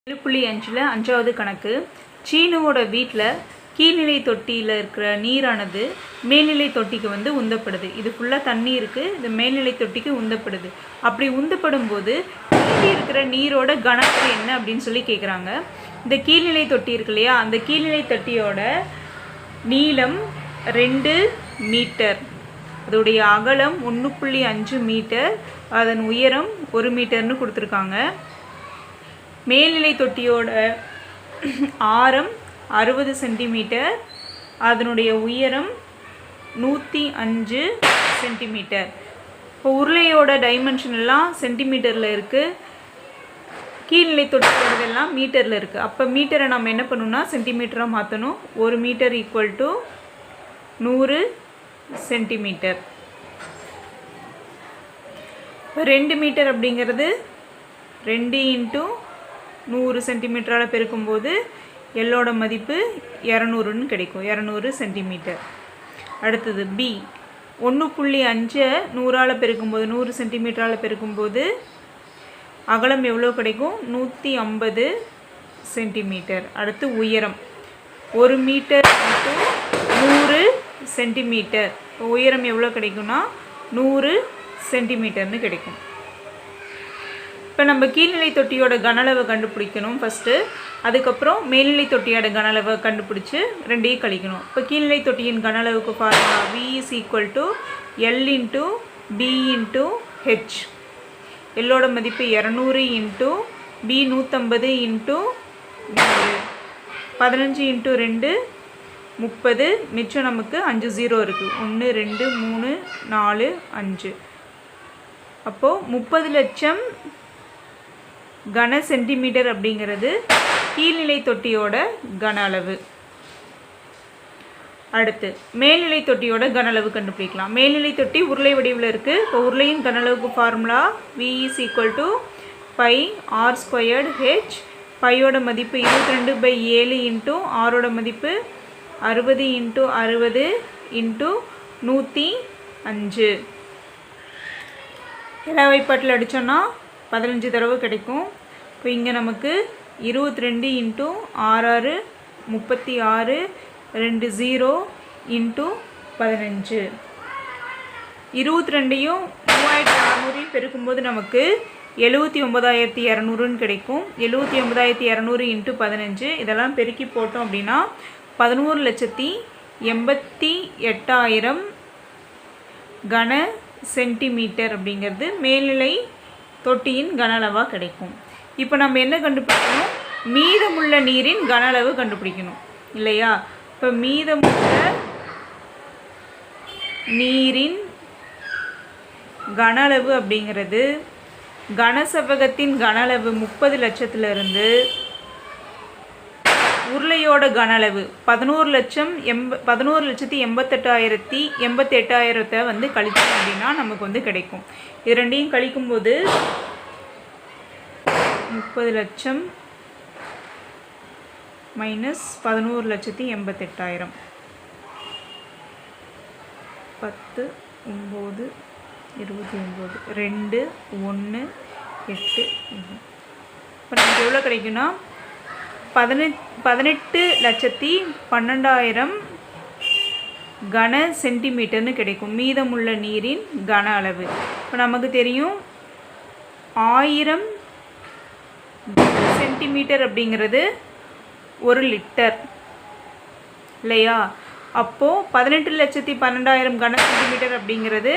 7.5 அஞ்சாவது கணக்கு. சீனுவோட வீட்டில் கீழ்நிலை தொட்டியில் இருக்கிற நீரானது மேல்நிலை தொட்டிக்கு உந்தப்படுது. இது ஃபுல்லாக தண்ணி இருக்குது, இது மேல்நிலை தொட்டிக்கு உந்தப்படுது. அப்படி உந்தப்படும் போது கீழே இருக்கிற நீரோட கனத்து என்ன அப்படின்னு சொல்லி கேட்குறாங்க. இந்த கீழ்நிலை தொட்டி இருக்கு இல்லையா, அந்த கீழ்நிலை தொட்டியோட நீளம் 2 மீட்டர், அதோடைய அகலம் 1.5 மீட்டர், அதன் உயரம் 1 மீட்டர்னு கொடுத்துருக்காங்க. மேல்நிலை தொட்டியோட ஆரம் 60 சென்டிமீட்டர், அதனுடைய உயரம் 105 சென்டிமீட்டர். இப்போ உருளையோட டைமென்ஷன் எல்லாம் சென்டிமீட்டரில் இருக்குது, கீழ்நிலை தொட்டியோடதெல்லாம் மீட்டரில் இருக்குது. அப்போ மீட்டரை நம்ம என்ன பண்ணணும்னா சென்டிமீட்டராக மாற்றணும். 1 மீட்டர் ஈக்குவல் டு 100 சென்டிமீட்டர். இப்போ 2 மீட்டர் அப்படிங்கிறது 2 × 100 சென்டிமீட்டரால் பெருக்கும்போது எல்லோட மதிப்பு 200ன்னு கிடைக்கும், 200 சென்டிமீட்டர். அடுத்தது பி, 1.5 100ஆல் பெருக்கும்போது 100 சென்டிமீட்டரால் பெருக்கும்போது அகலம் எவ்வளோ கிடைக்கும்? 150 சென்டிமீட்டர். அடுத்து உயரம் 1 மீட்டர் × 100 சென்டிமீட்டர். உயரம் எவ்வளோ கிடைக்கும்னா 100 சென்டிமீட்டர்னு கிடைக்கும். இப்போ நம்ம கீழ்நிலை தொட்டியோட கனளவை கண்டுபிடிக்கணும் ஃபஸ்ட்டு, அதுக்கப்புறம் மேல்நிலை தொட்டியோட கனளவை கண்டுபிடிச்சி ரெண்டையும் கழிக்கணும். இப்போ கீழ்நிலை தொட்டியின் கனளவுக்கு formula V = L × B × H. எல்லோட மதிப்பு 200 × B 150 × 100, 15 × 2 30, மிச்சம் நமக்கு 5 0 இருக்குது. 1 2 3 4 5. அப்போது 30 லட்சம் கன சென்டிமீட்டர் அப்படிங்கிறது கீழ்நிலை தொட்டியோட கன அளவு. அடுத்து மேல்நிலை தொட்டியோட கன அளவு கண்டுபிடிக்கலாம். மேல்நிலை தொட்டி உருளை வடிவில் இருக்குது. இப்போ உருளையின் கன அளவுக்கு ஃபார்முலா V = πr²H. பையோட மதிப்பு 22/7 × ஆரோட மதிப்பு 60 × 60 × 105. இலவைப்பாட்டில் அடித்தோன்னா 15 தடவை கிடைக்கும். இப்போ இங்கே நமக்கு 22 × 6 36, 2 0 × 15. 22ஐயும் 3600 பெருக்கும்போது நமக்கு 79,200ன்னு கிடைக்கும். 79,200 × 15 இதெல்லாம் பெருக்கி போட்டோம் அப்படின்னா 11,88,000 கன சென்டிமீட்டர் அப்படிங்கிறது மேல்நிலை தொட்டியின் கன அளவாக கிடைக்கும். இப்போ நம்ம என்ன கண்டுபிடிக்கணும்? மீதமுள்ள நீரின் கன அளவு கண்டுபிடிக்கணும் இல்லையா? இப்போ மீதமுள்ள நீரின் கன அளவு அப்படிங்கிறது கனசெவ்வகத்தின் கன அளவு 30 லட்சத்திலிருந்து உருளையோட கன அளவு 11,88,000 கழிச்சோம் அப்படின்னா நமக்கு கிடைக்கும். இது ரெண்டையும் கழிக்கும்போது 30 லட்சம் மைனஸ் 11,88,000, 10 9 29 2 1 8. இப்போ நமக்கு எவ்வளோ கிடைக்குன்னா 18,12,000 கன சென்டிமீட்டர்னு கிடைக்கும் மீதமுள்ள நீரின் கன அளவு. இப்போ நமக்கு தெரியும் 1000 சென்டிமீட்டர் அப்படிங்கிறது 1 லிட்டர் இல்லையா? அப்போது 18,12,000 கன சென்டிமீட்டர் அப்படிங்கிறது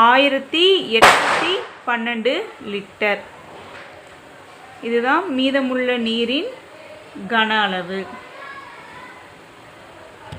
1812 லிட்டர். இதுதான் மீதமுள்ள நீரின் கன அளவு.